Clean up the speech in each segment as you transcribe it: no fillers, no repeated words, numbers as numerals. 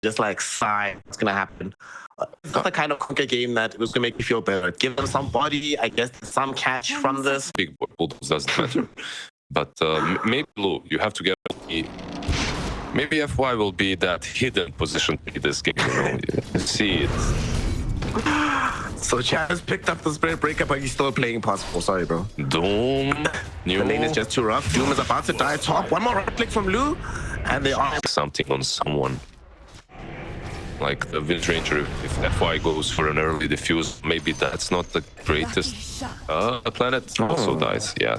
just like sigh what's gonna happen. It's not the kind of conquer game that was gonna make me feel better. Give them some body, I guess some catch from this. Big bulldogs doesn't matter. But maybe Blue, you have to get... Maybe FY will be that hidden position in this game, you know? You see it. So Chaz picked up the Spirit Breaker, but he's still playing possible. Sorry, bro. Doom. The lane is just too rough. Doom is about to die top. One more right click from Lu, and they are something on someone. Like the Wind Ranger, if FY goes for an early diffuse, maybe that's not the greatest. The planet also dies. Yeah,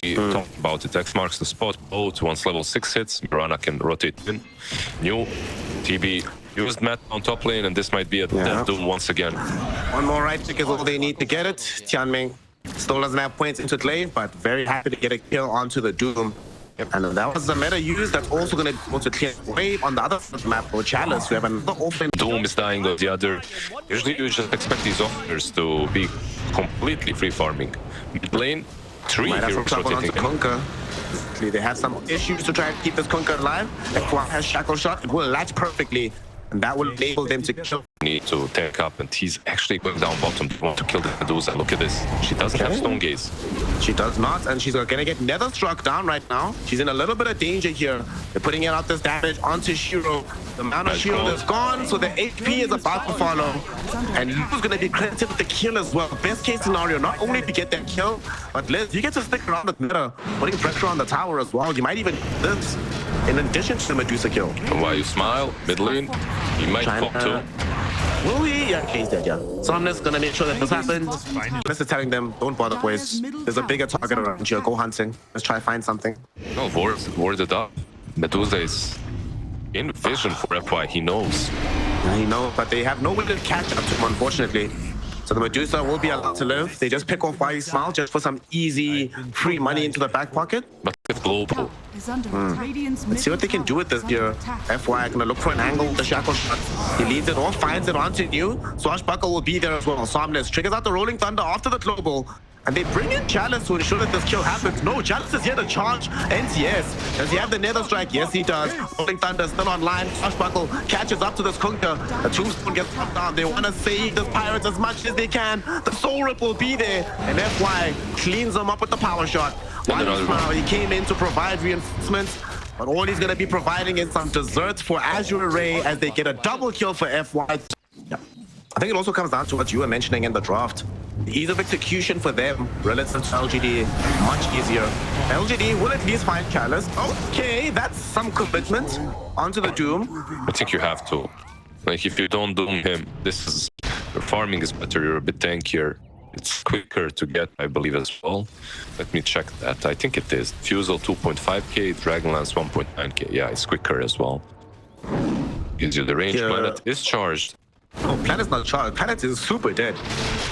he talked about it. X marks the spot. Both once level 6 hits, Mirana can rotate in. New TB used Matt on top lane, and this might be a death Doom once again. One more right click is all they need to get it. Tianming still doesn't have points into lane, but very happy to get a kill onto the Doom. And that was the meta use that's also going to go to clear wave on the other map for Chalice. We have another open. Doom is dying on the other. Usually you just expect these offers to be completely free farming. Mid lane, 3 heroes rotating. They have some issues to try and keep this Kunkka alive. FY has Shackle Shot. It will latch perfectly. And that will enable them to kill. Need to tank up, and he's actually going down bottom to want to kill the Medusa. Look at this. She doesn't have Stone Gaze. She does not, and she's gonna get Nether struck down right now. She's in a little bit of danger here. They're putting out this damage onto Shiro. The Mana Shield is gone, so the HP is about to follow. And Lu's gonna be credited with the kill as well. Best case scenario, not only to get that kill, but Liz, you get to stick around the Nether, putting pressure on the tower as well. You might even this in addition to the Medusa kill. And while you smile, mid lane, he might pop too. Will he? Yeah, he's dead, yeah. So I'm just gonna make sure that this happens. This is telling them, don't bother, boys. There's a bigger target around here. Go hunting. Let's try to find something. No, warded up. Medusa is in vision for FY. He knows. Yeah, he knows, but they have no way to catch up to him, unfortunately. So the Medusa will be allowed to live. They just pick off while he smiles just for some easy, free money into the back pocket. But with global. Let's see what they can do with this here. FY gonna look for an angle with the Shackle Shot. He leads it off, finds it onto New. Swashbuckle will be there as well. Somnus triggers out the Rolling Thunder after the global. And they bring in Chalice to ensure that this kill happens. No, Chalice is here to charge NCS. Does he have the Nether Strike? Yes, he does. Rolling Thunder still online. Swashbuckle catches up to this Kunkka. The Tombstone gets popped down. They want to save this Pirates as much as they can. The Soul Rip will be there. And FY cleans them up with the Power Shot. He came in to provide reinforcements, but all he's going to be providing is some desserts for AZURE as they get a double kill for FY. Yeah. I think it also comes down to what you were mentioning in the draft. The ease of execution for them relative to LGD, much easier. LGD will at least find Chalice. Okay, that's some commitment onto the Doom. I think you have to. Like, if you don't Doom him, this is... Your farming is better, you're a bit tankier. It's quicker to get, I believe, as well. Let me check that. I think it is. Fusel 2.5k, Dragonlance 1.9k. Yeah, it's quicker as well. Gives you the range. Planet is charged. Oh, Planet's not charged. Planet is super dead.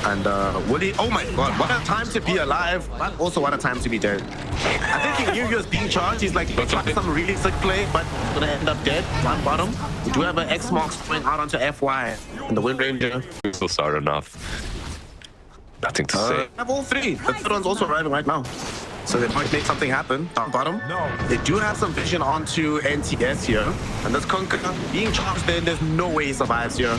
And Woody, oh my god, what a time to be alive, but also what a time to be dead. I think he knew he was being charged. He's like, he tried some really sick play, but he's gonna end up dead. One bottom. We do have an X-Marks going out onto FY and the Wind Ranger. Those are enough. Nothing to say. Have all 3. The third one's also arriving right now. So they might make something happen down bottom. They do have some vision onto NTS here. And this Kunkka being charged in, there's no way he survives here.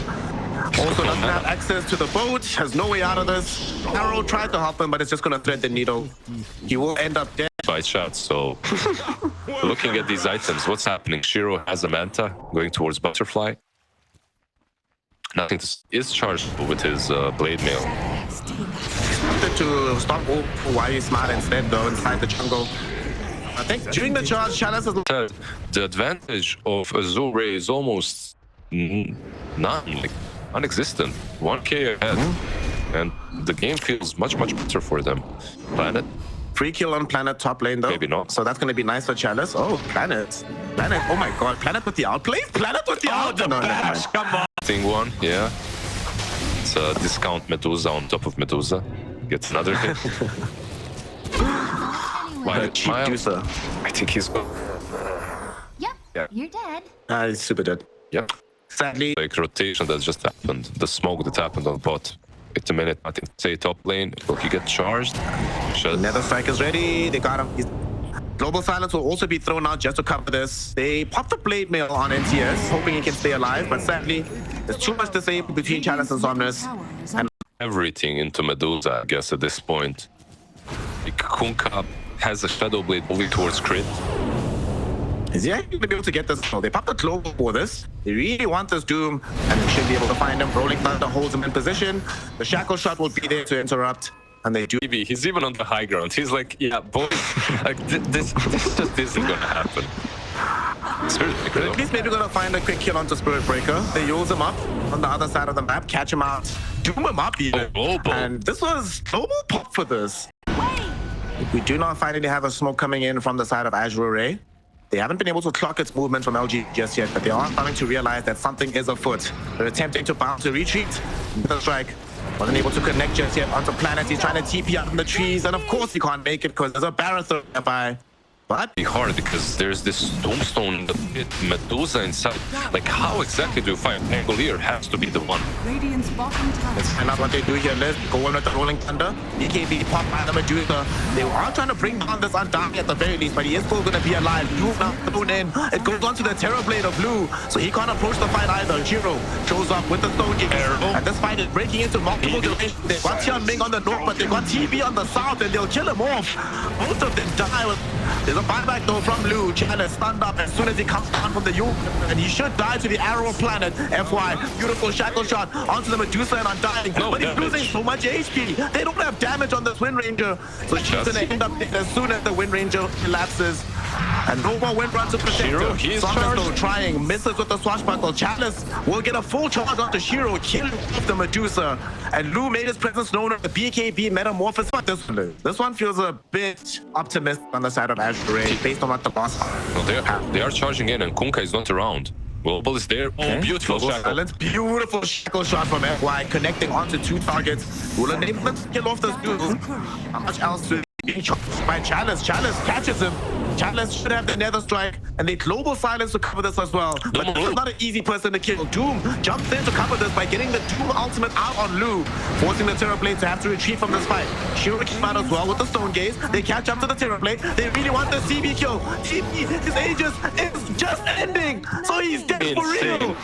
Also doesn't have access to the boat, has no way out of this. Arrow tried to help him, but it's just gonna thread the needle. He will end up dead. 5 shots, so looking at these items, what's happening? Shiro has a Manta going towards Butterfly. Nothing is charged with his blade mail. Wanted to stop why he's smart instead though inside the jungle. I think during the charge, Chalice is... The advantage of AZURE is almost none, like non-existent. 1k ahead, and the game feels much better for them. Planet. Free kill on Planet top lane though. Maybe not. So that's gonna be nice for Chalice. Oh, Planet. Oh my god, Planet with the outplay? Planet with the outplay? No, come on. Thing one, yeah. It's a discount Medusa on top of Medusa. Gets another hit. I think he's good. Yep, yeah. You're dead. He's super dead. Yep. Sadly. Like rotation that just happened. The smoke that happened on bot. Wait a minute, nothing to say top lane. Will he get charged? Nether Strike is ready. They got him. He's Global Silence will also be thrown out just to cover this. They popped the Blade Mail on NTS, hoping he can stay alive, but sadly, there's too much disabled between Chalice and Somnus. And everything into Medusa, I guess, at this point. Like, Kunkka has a Shadow Blade moving towards crit. is he actually going to be able to get this? No, they popped the Global for this. They really want this Doom, and they should be able to find him. Rolling Thunder holds him in position. The Shackle Shot will be there to interrupt. And they do. He's even on the high ground. He's like, yeah, boys, like, this just isn't gonna happen. But at least maybe gonna find a quick kill onto Spirit Breaker. They use him up on the other side of the map, catch him out, doom him up even. And this was global pop for this. We do not finally have a smoke coming in from the side of AZURE. They haven't been able to clock its movement from LG just yet, but they are starting to realize that something is afoot. They're attempting to bounce a retreat. The strike wasn't able to connect just yet onto Planet. He's trying to TP out in the trees, and of course he can't make it because there's a Baron thrown nearby. But be hard because there's this tombstone in the pit, Medusa inside. Like, how exactly do you find Angolier? Has to be the one. Let's find out what they do here. Let's go in with the Rolling Thunder. BKB pop by the Medusa. They are trying to bring down this Undying at the very least, but he is still going to be alive. Doom now thrown in. It goes on to the Terror Blade of Blue, so he can't approach the fight either. Shiro shows up with the Stone Gate. And this fight is breaking into multiple directions. They've got Tian Ming on the north, but they've got TB on the south, and they'll kill him off. Both of them die with... There's a buyback though from Lu. Chalice stunned up as soon as he comes down from the U, and he should die to the Arrow of Planet. FY, beautiful Shackle Shot onto the Medusa and Undying. But he's losing so much HP. They don't have damage on this Wind Ranger, so she's gonna end up dead as soon as the Wind Ranger collapses. And no more Wind Run to protect her. Somnus though trying, misses with the swashbuckle. Chalice will get a full charge onto Shiro, killing off the Medusa. And Lu made his presence known at the BKB Metamorphosis. But this one feels a bit optimistic on the side of AZURE based on what the boss no, they are charging in, and Kunkka is not around. Global is there. Oh, beautiful shackle. Beautiful shackle shot from FY, connecting onto two targets. Will enable them to kill off this dude. How much else to be charged by Chalice? Chalice catches him. Chalice should have the Nether Strike, and they Global Silence to cover this as well. But this is not an easy person to kill. Doom jumps in to cover this by getting the Doom ultimate out on Lu, forcing the Terror Blade to have to retreat from this fight. Shiro came out as well with the Stone Gaze. They catch up to the Terror Blade. They really want the CB kill. TB, his Aegis is just ending, so he's dead for real.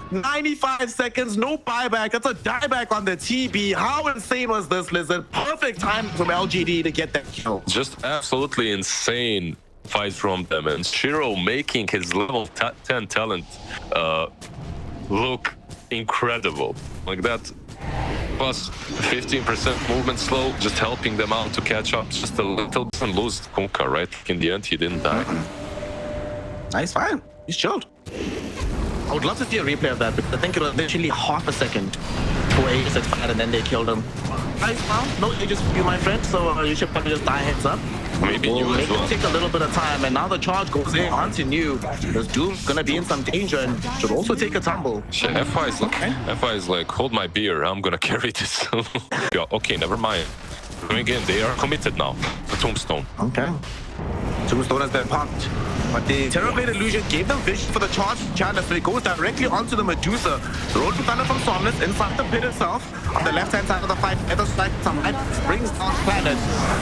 95 seconds, no buyback. That's a dieback on the TB. How insane was this, Lizard? Perfect time from LGD to get that kill. Just absolutely insane fight from them. And Shiro making his level 10 talent look incredible. Like that, plus 15% movement slow, just helping them out to catch up just a little bit and lose Kunkka, right? In the end, he didn't die. Nice fight. He's chilled. I would love to see a replay of that, because I think it was literally half a second for Aegis expired and then they killed him. Nice round. No Aegis for you, my friend, so you should probably just die heads up. Maybe you as well. Take a little bit of time, and now the charge goes in onto New. This Doom's gonna be in some danger and should also take a tumble. FI is like, hold my beer, I'm gonna carry this. Yeah, okay, never mind. Again, they are committed now. The Tombstone. Okay. Tombstone has been popped. But the Terror Blade Illusion gave them vision for the charge Chalice, so it goes directly onto the Medusa. The Rolling Thunder from Somnus inside the pit itself. On the left-hand side of the fight, Nether Strike, some light brings down Planet.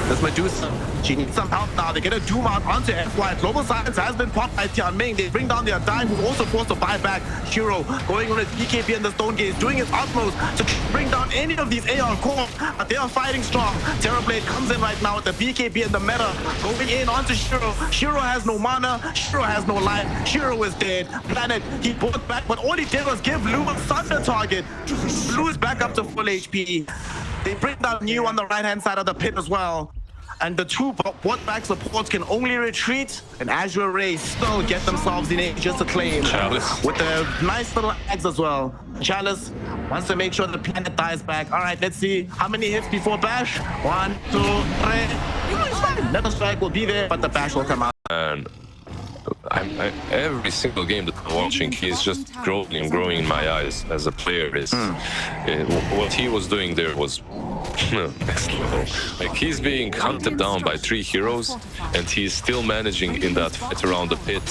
This Medusa, she needs some help now. They get a Doom out onto FY. Global Silence has been popped by Tian Ming. They bring down their Undying, who's also forced to buy back. Shiro going on his BKB and the Stone Gaze, doing his utmost to bring down any of these AR core, but they are fighting strong. Terror Blade comes in right now with the BKB and the meta, going in onto Shiro. Shiro has no mana. Shiro has no life. Shiro is dead. Planet, he bought back, but all he did was give Lu a thunder target. Lu is back up to full HP. They bring down New on the right-hand side of the pit as well. And the two bought back supports can only retreat, and AZURE still get themselves in Aegis to claim. Chalice. With the nice little eggs as well. Chalice wants to make sure the Planet dies back. All right, let's see how many hits before Bash. 1, 2, 3. Nether Strike will be there, but the Bash will come out. And every single game that I'm watching, he's just growing and growing in my eyes as a player. What he was doing there was next level. Like, he's being hunted down by 3 heroes, and he's still managing in that fight around the pit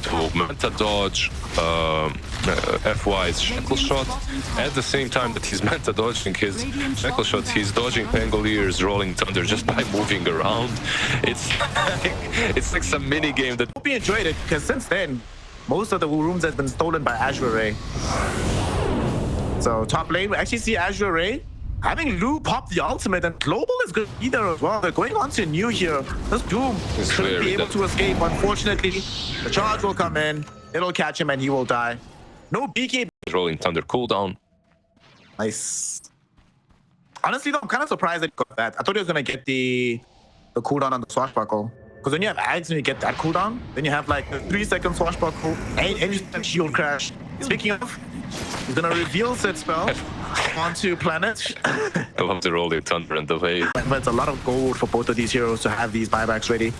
to meta dodge FY's shackle shot. At the same time that he's meta dodging his shackle shot, he's dodging Pangolier's rolling thunder just by moving around. It's like some mini game that Hope you enjoyed it, because since then, most of the rooms has been stolen by AZURE. So top lane, we actually see AZURE having Lu pop the ultimate, and Global is good either as well. They're going on to New here. This Doom shouldn't be able to escape, unfortunately. The charge will come in, it'll catch him, and he will die. No BK. rolling thunder cooldown. Nice. Honestly, though, I'm kind of surprised that he got that. I thought he was going to get the cooldown on the swashbuckle. Because when you have Ags and you get that cooldown, then you have like a 3-second swashbuckle and you have shield crash. Speaking of, he's going to reveal set spell onto Planet. I love the rolling thunder and the wave. But it's a lot of gold for both of these heroes to have these buybacks ready.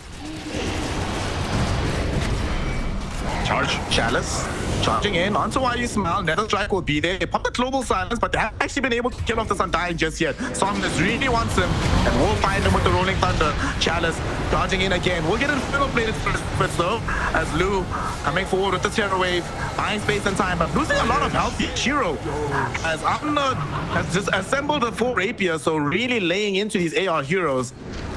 Charge. Chalice. Charging in onto YU Smile. Nether Strike will be there. They pop the global silence, but they haven't actually been able to kill off this Undying just yet. Somnus really wants him, and we'll find him with the rolling thunder. Chalice charging in again. We'll get Inferno Bladed first though, as Lu coming forward with the Terror Wave, buying space and time, but losing a lot of health. Shiro, as Amna has just assembled a full Rapier, so really laying into these AR heroes.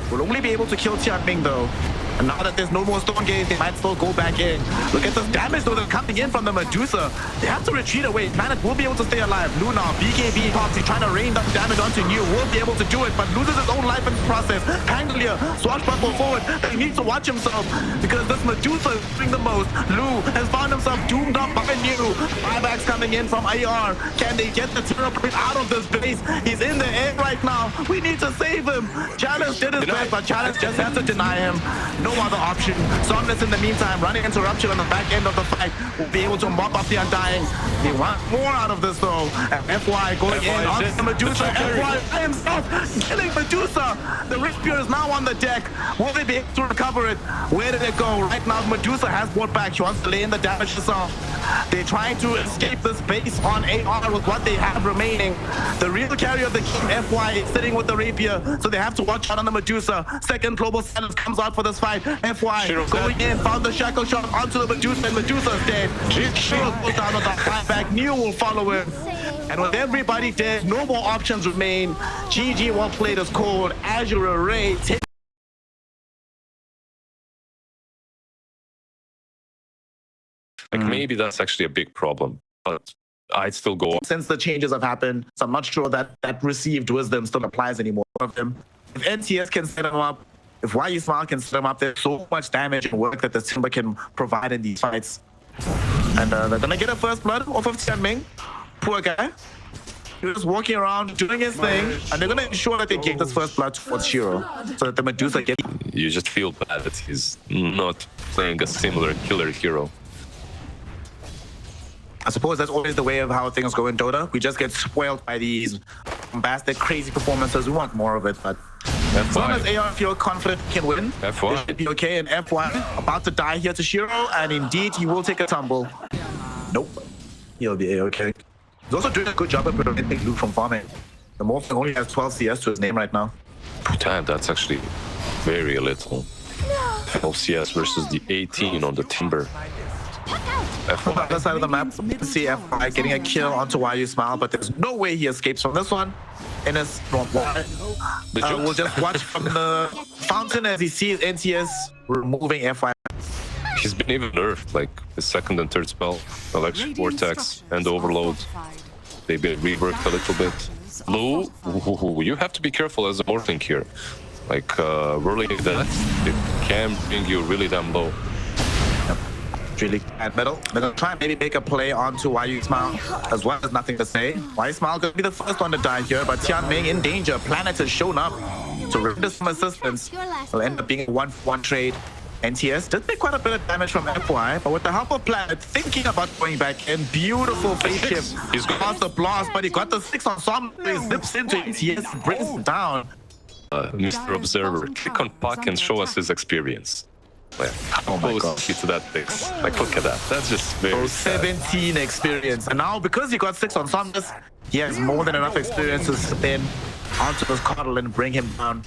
Will only be able to kill Tianming though. And now that there's no more Stone Gaze, they might still go back in. Look at this damage though that's coming in from the Medusa. They have to retreat away. Planet will be able to stay alive. Luna, BKB pops, he's trying to rain down damage onto New. Will be able to do it, but loses his own life in the process. Pangolier, swashbuckle forward. He needs to watch himself because this Medusa is doing the most. Lu has found himself doomed up by New. Buybacks coming in from AR. Can they get the Terror Blade out of this base? He's in the air right now. We need to save him. Chalice did his best, but Chalice just has to deny him. No other option. Somnus in the meantime running interruption on the back end of the fight will be able to mop up the Undying. They want more out of this though. And FY going in on the Medusa. FY by himself killing Medusa. The Rapier is now on the deck. Will they be able to recover it? Where did it go? Right now Medusa has brought back. He wants to lay in the damage herself. They're trying to escape this base on AR with what they have remaining. The real carrier of the game, FY, is sitting with the Rapier, so they have to watch out on the Medusa. Second global silence comes out for this fight. FY going in, found the shackle shot onto the Medusa, and Medusa's dead. Shiro goes down with the buyback. New will follow him. And with everybody dead, no more options remain. GG, well played is called. AZURE Ray. Like, maybe that's actually a big problem, but I'd still go. Since the changes have happened, so I'm not sure that that received wisdom still applies anymore of him. If NTS can set him up, if YU Smile can set him up, there's so much damage and work that the Timber can provide in these fights. And they're gonna get a first blood off of Tianming. Poor guy. He was walking around doing his thing, and they're gonna ensure that they get this first blood towards Shiro, so that the Medusa gets. You just feel bad that he's not playing a similar killer hero. I suppose that's always the way of how things go in Dota. We just get spoiled by these bombastic, crazy performances. We want more of it, but as long as AR feel confident can win, it should be okay. And FY about to die here to Shiro, and indeed he will take a tumble. Nope, he'll be okay. He's also doing a good job of preventing Luke from farming. The Morphling only has 12 CS to his name right now. Damn, that's actually very little. 12 CS versus the 18 on the Timber. On the other side of the map, you can see FY getting a kill onto YU Smile, but there's no way he escapes from this one. In his we'll just watch from the fountain as he sees NTS removing FY. He's been even nerfed, like his second and third spell, Electric Vortex and Overload. They've been reworked a little bit. Lu, you have to be careful as a Morphling here. Like, whirling that, it can bring you really damn low. Really at middle. They're gonna try and maybe make a play onto YU Smile as well. As nothing to say. YU Smile gonna be the first one to die here, but Tianming in danger. Planet has shown up to render some assistance. It'll end up being a 1-for-1 trade. NTS did take quite a bit of damage from FY, but with the help of Planet thinking about going back in, beautiful face shift. He's got the blast, but he got the 6 on some. He zips into NTS, brings him down. Mr. Observer, click on Puck and show us his experience. Oh my God. To that fix. Like, look at that. That's just very sad. 17 experience. And now, because he got 6 on Somnus, he has more than enough experience to step in onto this Coddle and bring him down.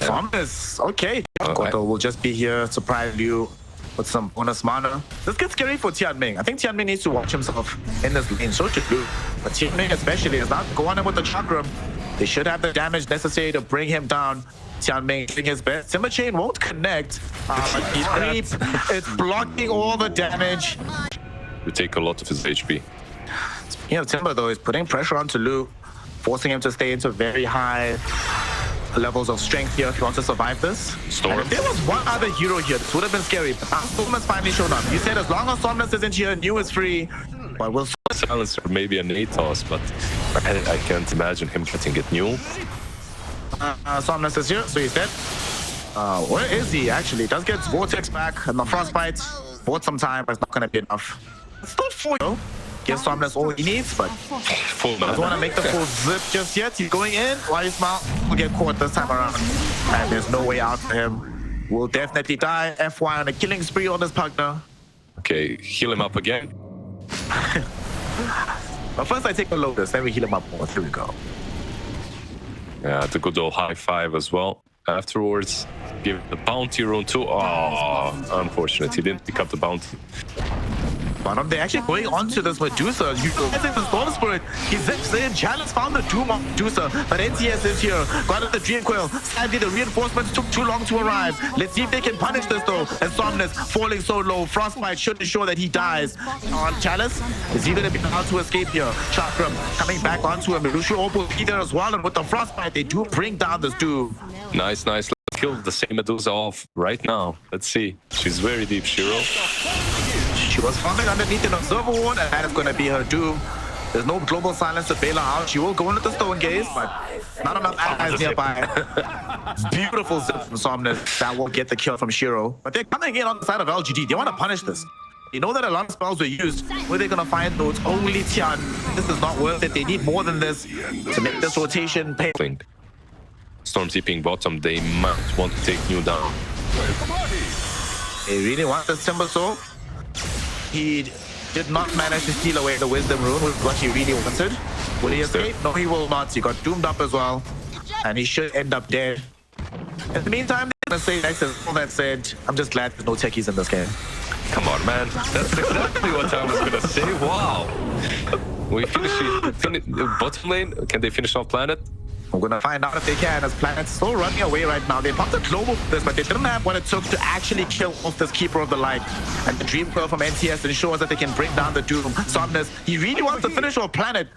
Somnus, okay. Coddle will just be here to surprise you with some bonus mana. This gets scary for Tianming. I think Tianming needs to watch himself in this lane. So should Lu. But Tianming especially is not going in with the chakram. They should have the damage necessary to bring him down. Tianming doing his best. Timber Chain won't connect. It's blocking all the damage. You take a lot of his HP. Speaking of Timber, though, is putting pressure onto Lu, forcing him to stay into very high levels of strength here if he wants to survive this. Storm. If there was one other hero here, this would have been scary. But now Storm has finally shown up. You said as long as Somnus isn't here, New is free. But we'll Silencer, maybe an Atos, but I can't imagine him getting it new. Somnus is here, so he's dead. Where is he actually? Does get Vortex back and the Frostbite. Bought some time, but it's not going to be enough. It's still full, though. Give Somnus all he needs, but doesn't want to make the full zip just yet. He's going in. Why you smile? Will get caught this time around. And there's no way out for him. Will definitely die. FY on a killing spree on this partner. Okay, heal him up again. But first I take the Lotus, then we heal him up more. Here we go. Yeah, the good old high five as well. Afterwards, give the bounty rune too. Oh, unfortunate. He didn't pick up the bounty. But they're actually going onto this Medusa. Utilizing the Storm Spirit. He zips in. Chalice found the Doom of Medusa. But NTS is here. Got it the Dream Coil. Sadly, the reinforcements took too long to arrive. Let's see if they can punish this though. And Somnus falling so low. Frostbite should ensure that he dies. On Chalice, is he going to be allowed to escape here? Chakram coming back onto him. Lucio will be there as well. And with the Frostbite, they do bring down this Doom. Nice. Let's kill the same Medusa off right now. Let's see. She's very deep, Shiro. She was farming underneath an Observer Ward, and that is going to be her doom. There's no global silence to bail her out. She will go into the Stone Gaze, but not enough allies nearby. Beautiful zip from Somnus. That will get the kill from Shiro. But they're coming in on the side of LGD. They want to punish this. You know that a lot of spells were used. Where they're going to find those? Only Tian. This is not worth it. They need more than this to make this rotation pay. Storm TPing bottom. They might want to take New down. They really want this Timber Soul. He did not manage to steal away the Wisdom Rune, which is what he really wanted. Will he escape? No, he will not. He got doomed up as well. And he should end up dead. In the meantime, they're going to say next is all that said. I'm just glad there's no techies in this game. Come on, man. That's exactly what I was going to say. Wow. We finish bottom lane. Can they finish off Planet? We're gonna find out if they can, as Planet's still running away right now. They popped a global for this, but they didn't have what it took to actually kill off this Keeper of the Light. And the Dream Coil from NTS ensures that they can bring down the Doom. Somnus, he really wants to finish off Planet.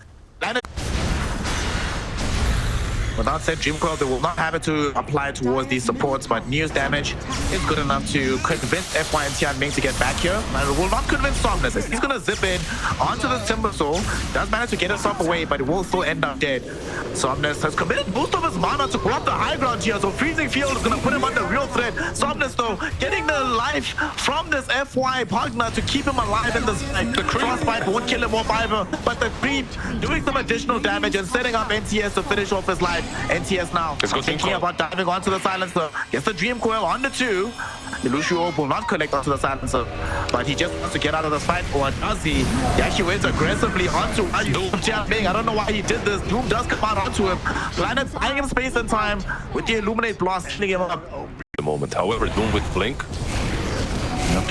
With that said, Dream Coil, they will not have it to apply towards these supports, but News damage is good enough to convince FY and Tianming to get back here. But it will not convince Somnus. He's going to zip in onto the Timber Soul. Does manage to get himself away, but it will still end up dead. Somnus has committed most of his mana to go up the high ground here, so Freezing Field is going to put him under real threat. Somnus, though, getting the life from this FY partner to keep him alive in this fight. The Frostbite won't kill him off either, but the creep doing some additional damage and setting up NTS to finish off his life. NTS now thinking about diving onto the Silencer. Gets the Dream Coil on the 2. Lucio will not connect onto the Silencer, but he just wants to get out of this fight. Or does he? He actually went aggressively onto Tianming. I don't know why he did this. Doom does come out onto him. Planet buying him space and time with the Illuminate Blast, hitting him up. The moment, however, Doom with Blink.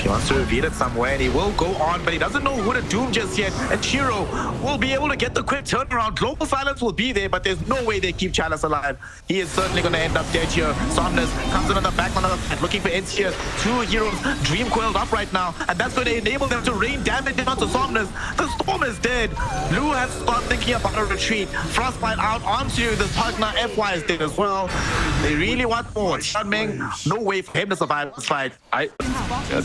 He wants to reveal it somewhere, and he will go on, but he doesn't know who to doom just yet. And Shiro will be able to get the quick turnaround. Global silence will be there, but there's no way they keep Chalice alive. He is certainly going to end up dead here. Somnus comes in on the back on the fight, looking for NTS. 2 heroes Dream Coiled up right now, and that's going to enable them to rain damage onto Somnus. The Storm is dead. Lu has started thinking about a retreat. Frostbite out onto this partner. FY is dead as well. They really want more. Tianming, no way for him to survive this fight.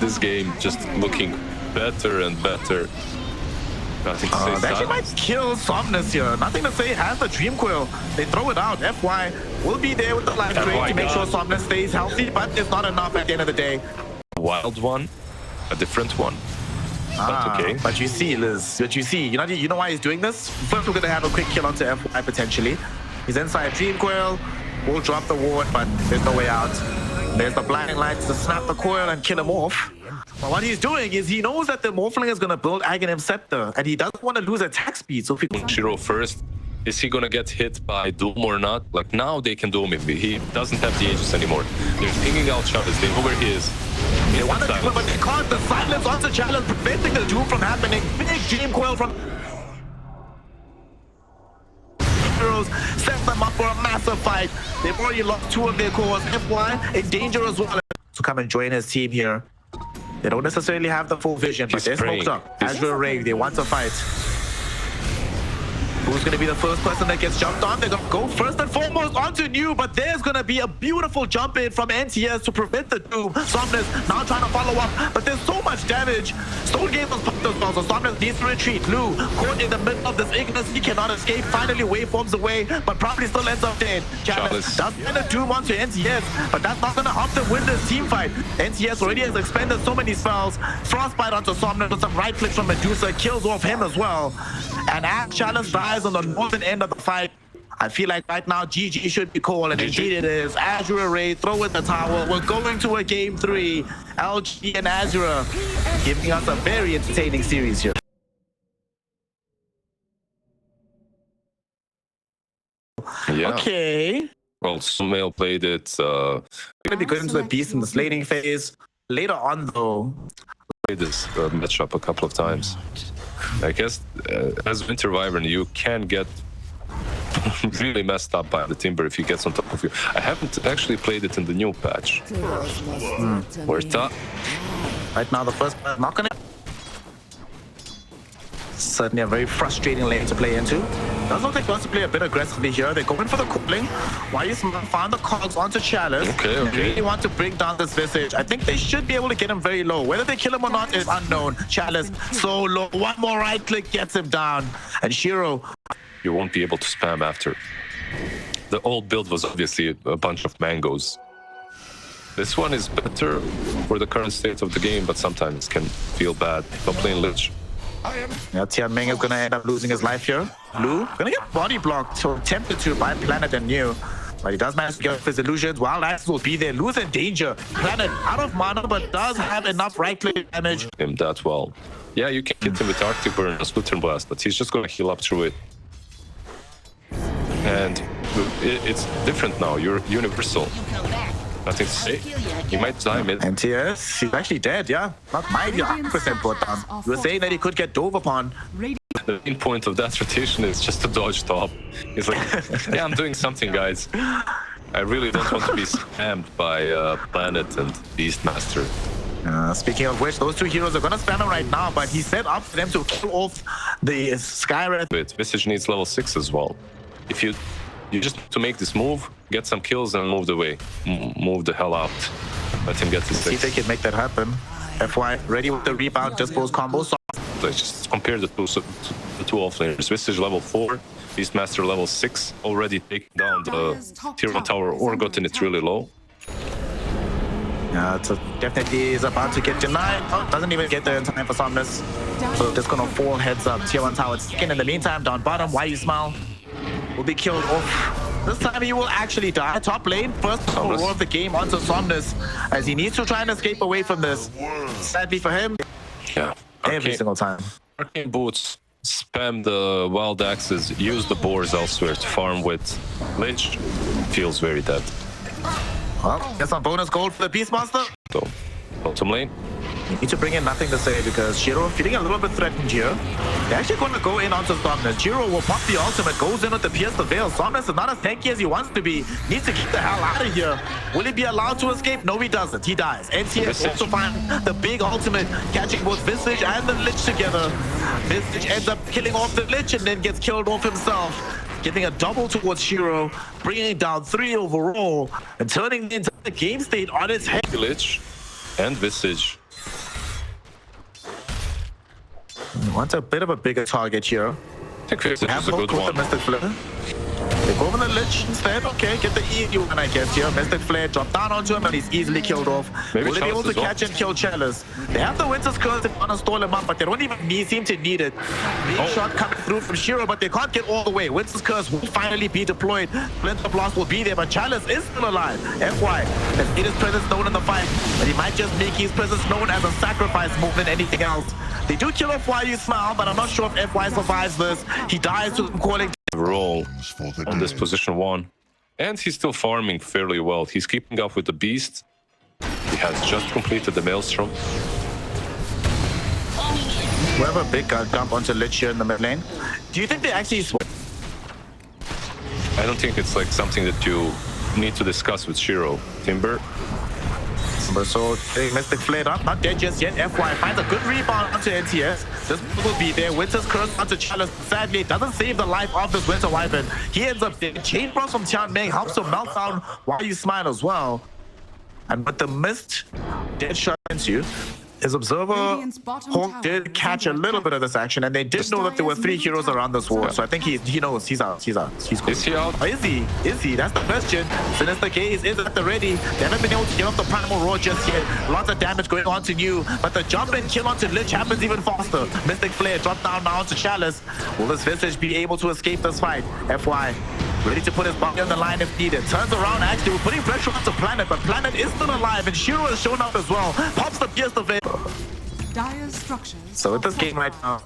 This game just looking better and better. Nothing to say. They actually might kill Somnus here. Nothing to say. Has the Dream Coil. They throw it out. FY will be there with the life drain to make sure Somnus stays healthy, but it's not enough at the end of the day. A wild one, a different one. But okay. But you see, Liz. But you see, you know why he's doing this? First, we're gonna have a quick kill onto FY potentially. He's inside Dream Coil. We'll drop the ward, but there's no way out. There's the blinding lights to snap the coil and kill him off. But what he's doing is he knows that the Morphling is going to build Aghanim Scepter, and he doesn't want to lose attack speed. So if he... Shiro first. Is he gonna get hit by Doom or not? Like now they can Doom him. He doesn't have the Aegis anymore. They're pinging out Chavez. They know where he is. They want to do it, but they can't. The silence on the challenge preventing the Doom from happening. Big Dream Coil from Heroes sets them up for a massive fight. They've already lost 2 of their cores. FY in danger as well to come and join his team here. They don't necessarily have the full vision, but they're smoked up. AZURE Ray, they want to fight. Who's going to be the first person that gets jumped on? They're going to go first and foremost onto New, but there's going to be a beautiful jump in from NTS to prevent the Doom. Somnus now trying to follow up, but there's so much damage. Stone Game was popped as well, so Somnus needs to retreat. Lu caught in the middle of this Ignis. He cannot escape. Finally, waveforms away, but probably still ends up dead. Chalice does end a Doom onto NTS, but that's not going to help them win this team fight. NTS already has expended so many spells. Frostbite onto Somnus with some right clicks from Medusa kills off him as well. And as Chalice dies on the northern end of the fight, I feel like right now GG should be called, and indeed it is. AZURE Ray throw in the towel. We're going to a game 3. LG and AZURE giving us a very entertaining series here. Yeah. Okay. Well, Sumail played it. We're gonna be going into the beast in the slating phase. Later on though, Played this matchup a couple of times. I guess as Winter Wyvern, you can get really messed up by the Timber if he gets on top of you. I haven't actually played it in the new patch. Where's that? right now the first player not gonna. Certainly a very frustrating lane to play into. Does look like he wants to play a bit aggressively here. They're going for the cooling. Why is found the cogs onto Chalice? Okay. They really want to bring down this Visage. I think they should be able to get him very low. Whether they kill him or not is unknown. Chalice so low. One more right click gets him down. And Shiro. You won't be able to spam after. The old build was obviously a bunch of mangoes. This one is better for the current state of the game, but sometimes can feel bad. Not playing Lich. Yeah, Tianming is gonna end up losing his life here. Lu gonna get body blocked, so tempted to by Planet and New. But he does manage to get off his illusions. Wild Axes will be there. Lu's in danger. Planet out of mana, but does have enough right-click damage. Him that well. Yeah, you can hit him with Arctic Burn or Splitter Blast, but he's just gonna heal up through it. And it's different now. You're universal. Nothing to say. He might die mid. NTS, he's actually dead, yeah. Not might be 100% put down. You were saying that he could get dove upon. The main point of that rotation is just to dodge top. He's like, yeah, I'm doing something, guys. I really don't want to be spammed by Planet and Beastmaster. Speaking of which, those two heroes are gonna spam him right now, but he set up for them to kill off the Skyred. Visage needs level 6 as well. If you just to make this move, get some kills and move away. Move the hell out. Let him get his 6. See if they can make that happen. FY ready with the rebound, just post combo. So just compare the two offlaners. Visage level 4, Beastmaster level 6, already taken down the tier 1 tower or gotten it really low. Yeah, so definitely is about to get denied. Oh, doesn't even get there in time for Somnus. So just gonna fall heads up. Tier 1 tower taken. In the meantime, down bottom, Why You Smile will be killed off. This time he will actually die. Top lane, first roar of the game onto Somnus, as he needs to try and escape away from this. Sadly for him, yeah, every single time. Arcane Boots, spam the Wild Axes, use the boars elsewhere to farm with Lich. Feels very dead. Well, get some bonus gold for the Beastmaster. So, bottom lane. You need to bring in Nothing to Say because Shiro feeling a little bit threatened here. They're actually going to go in onto Somnus. Shiro will pop the ultimate, goes in with the Pierce the Veil. Somnus is not as tanky as he wants to be. Needs to get the hell out of here. Will he be allowed to escape? No, he doesn't. He dies. NTS also find the big ultimate, catching both Visage and the Lich together. Visage ends up killing off the Lich and then gets killed off himself. Getting a double towards Shiro, bringing down 3 overall, and turning the entire game state on its head. Lich and Visage. He wants a bit of a bigger target here. I think Visage is a good one. Mystic Flare. They go for the Lich instead. Okay, get the EU and I guess here. Mystic Flare drop down onto him and he's easily killed off. Maybe Will they be able to Chalice as well? catch and kill Chalice? They have the Winter's Curse to want to stall him up, but they don't even seem to need it. Big shot coming through from Shiro, but they can't get all the way. Winter's Curse will finally be deployed. Splinter Blast will be there, but Chalice is still alive. FY has made his presence known in the fight, but he might just make his presence known as a sacrifice more than anything else. They do kill FY, you smile, but I'm not sure if FY survives this. He dies to them calling Roll on this position 1. And he's still farming fairly well. He's keeping up with the beast. He has just completed the Maelstrom. We have a big jump onto Lich here in the mid lane. Do you think they actually... I don't think it's like something that you need to discuss with Shiro. Timber. So they Mystic Flare up, not dead just yet. FY finds a good rebound onto NTS. This will be there. Winter's Curse onto Chalice. Sadly, it doesn't save the life of this Winter Wyvern. He ends up dead. Chain Frost from Tianming helps him melt down while you smile as well. And with the mist dead shot into you, his Observer Hawk did catch a little bit of this action, and they did know that there were 3 heroes around this wall. So I think he knows he's out. He's cool. Is he out? Oh, is he? Is he? That's the question. Sinister Gaze is at the ready. They haven't been able to get off the Primal Roar just yet. Lots of damage going on to New, but the jump and kill onto Lich happens even faster. Mystic Flare drop down now onto Chalice. Will this Visage be able to escape this fight? FY ready to put his body on the line if needed. Turns around, actually, we're putting pressure onto Planet, but Planet is still alive, and Shiro has shown up as well. Pops the Pierce of it. So with this game right now,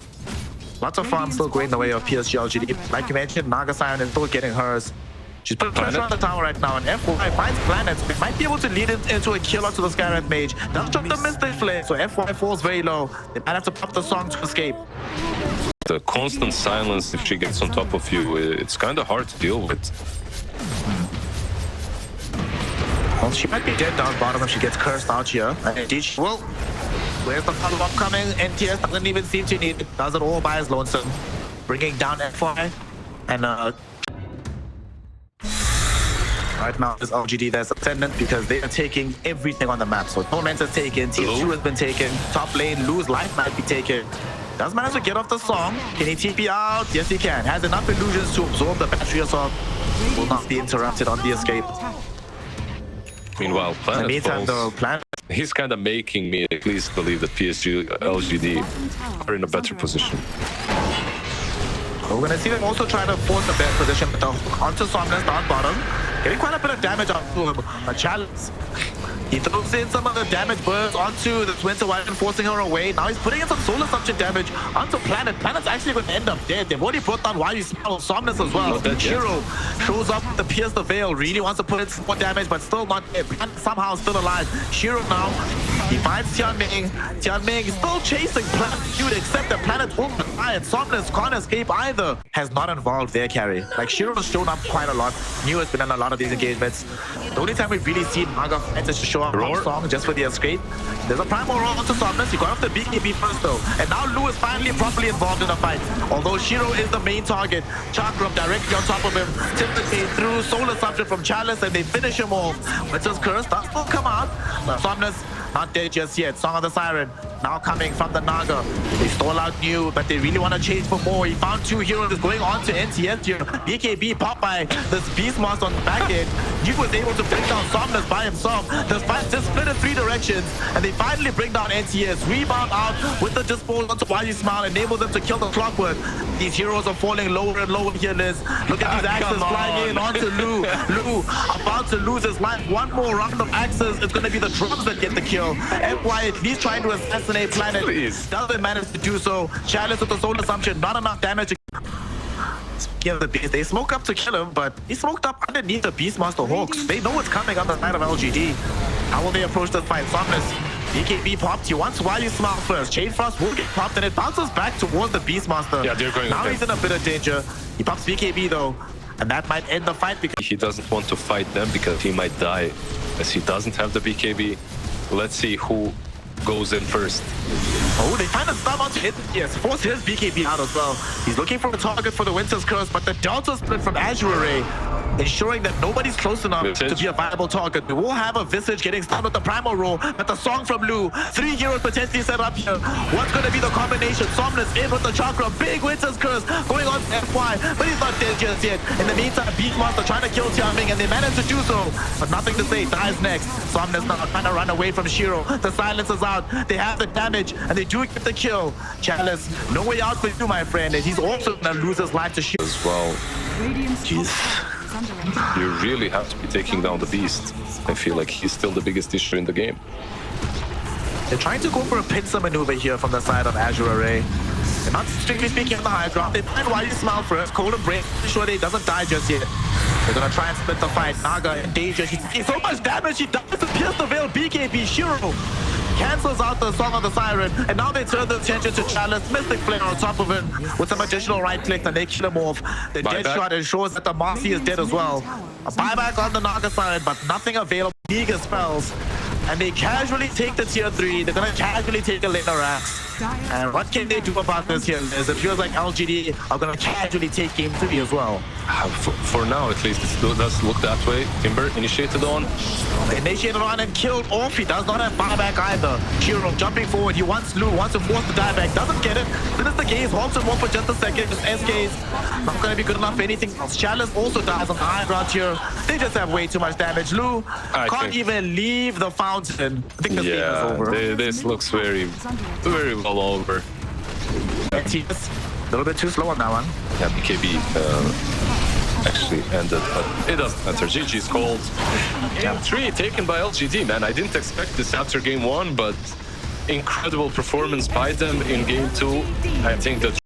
lots of farms still going the way of PSG.LGD. Like you mentioned, Naga Sion is still getting hers. She's putting pressure on the tower right now, and FY finds Planets. We might be able to lead it into a kill onto the Skyrim Mage. Does drop the Mystic Flare, so FY falls very low. They might have to pop the song to escape. The constant silence, if she gets on top of you, it's kind of hard to deal with. Well, she might be dead down bottom if she gets cursed out here. And indeed she will. Where's the follow-up coming? NTS doesn't even seem to need it. Does it all by his lonesome. Bringing down FY. And right now is LGD that's ascendant because they are taking everything on the map. So Torment is taken, Tier 2 has been taken, top lane, lose life might be taken. Does manage to get off the song. Can he TP out? Yes, he can. Has enough illusions to absorb the battery assault. Will not be interrupted on the escape. Meanwhile, Planet In the meantime, though, Planet... He's kind of making me at least believe that PSG.LGD are in a better position. We're going to see them also try to force the best position with the onto Somnus down bottom. Getting quite a bit of damage out to him. A challenge. He throws in some of the damage bursts onto the Winter Wyvern, forcing her away. Now he's putting in some solar assumption damage onto Planet. Planet's actually going to end up dead. They've already brought down Why You Smell Somnus as well. Shiro shows up to pierce the veil. Really wants to put in some more damage, but still not dead. Planet somehow still alive. Shiro now, he finds Tianming. Tianming is still chasing Planet, dude, except that Planet won't die, and Somnus can't escape either. Has not involved their carry. Like, Shiro's shown up quite a lot. New has been in a lot of these engagements. The only time we've really seen Naga fights is to show up on song just for the escape. There's a primal roll onto Somnus. He got off the BKB first though. And now Lou is finally properly involved in the fight. Although Shiro is the main target. Chakram directly on top of him. Typically through solar assumption from Chalice and they finish him off. Winter's Curse does still come out. Somnus not dead just yet. Song of the Siren now coming from the Naga. They stall out New, but they really want to chase for more. He found 2 heroes going on to NTS here. BKB popped by this Beastmaster on the back end. New was able to bring down Somnus by himself. The fight just split in 3 directions, and they finally bring down NTS. Rebound out with the disposal onto Why You Smile, enables them to kill the Clockwork. These heroes are falling lower and lower here, Liz. Look at these axes flying in onto Lou. Lou about to lose his life. One more round of axes. It's going to be the drums that get the kill. FY at least trying to assassinate Planet. Doesn't manage to do so. Chalice with the soul assumption. Not enough damage. Speaking of the beast, they smoke up to kill him, but he smoked up underneath the Beastmaster Hawks. They know what's coming on the side of LGD. How will they approach this fight? Somnus, BKB popped. He wants Why You Smile first. Chain Frost will get popped, and it bounces back towards the Beastmaster. Yeah, they're going now he's in a bit of danger. He pops BKB though, and that might end the fight because he doesn't want to fight them because he might die, as he doesn't have the BKB. Let's see who goes in first. Oh, they find a stun onto it. Yes, force his BKB out as well. He's looking for a target for the Winter's Curse, but the Delta split from AZURE, ensuring that nobody's close enough to be a viable target. We will have a Visage getting stunned with the Primal Roll, but the song from Lu. 3 heroes potentially set up here. What's going to be the combination? Somnus in with the Chakra. Big Winter's Curse going on FY, but he's not dead just yet. In the meantime, Beastmaster trying to kill Tianming, and they manage to do so. But nothing to say. Dies next. Somnus now trying to run away from Shiro. The silence is out. They have the damage, and they do get the kill. Chalice, no way out for you, my friend. And he's also going to lose his life to Shiro as well. Jeez. You really have to be taking down the beast. I feel like he's still the biggest issue in the game. They're trying to go for a pincer maneuver here from the side of AZURE. They're not strictly speaking on the high ground. They find Wily Smile first. Cold and Break, sure they doesn't die just yet. They're gonna try and split the fight. Naga in danger. He's taking so much damage. He dies to pierce the veil. BKB. Shiro cancels out the Song of the Siren, and now they turn their attention to Chalice. Mystic Flare on top of it with some additional right click, and they kill him off. The dead shot ensures that the Marcy is dead as well. A buyback on the Naga side, but nothing available. Eager spells, and they casually take the tier 3. They're gonna casually take a later axe. And what can they do about this here? It feels like LGD are gonna casually take game 3 as well. For now, at least, it does look that way. Timber initiated on. Initiated on and killed off. He does not have buyback either. Shiro jumping forward. He wants Lu, wants to force the dieback. Doesn't get it. This is the gaze. Holds him off for just a second. Just SKs. Not gonna be good enough for anything else. Chalice also dies on the high ground here. They just have way too much damage. Lu can't even leave the fountain. I think this game is over. This looks very well over. TS, a little bit too slow on that one. Yeah, BKB actually ended, but it doesn't matter. GG's called. Game 3 taken by LGD, man. I didn't expect this after game 1, but incredible performance by them in game 2. I think the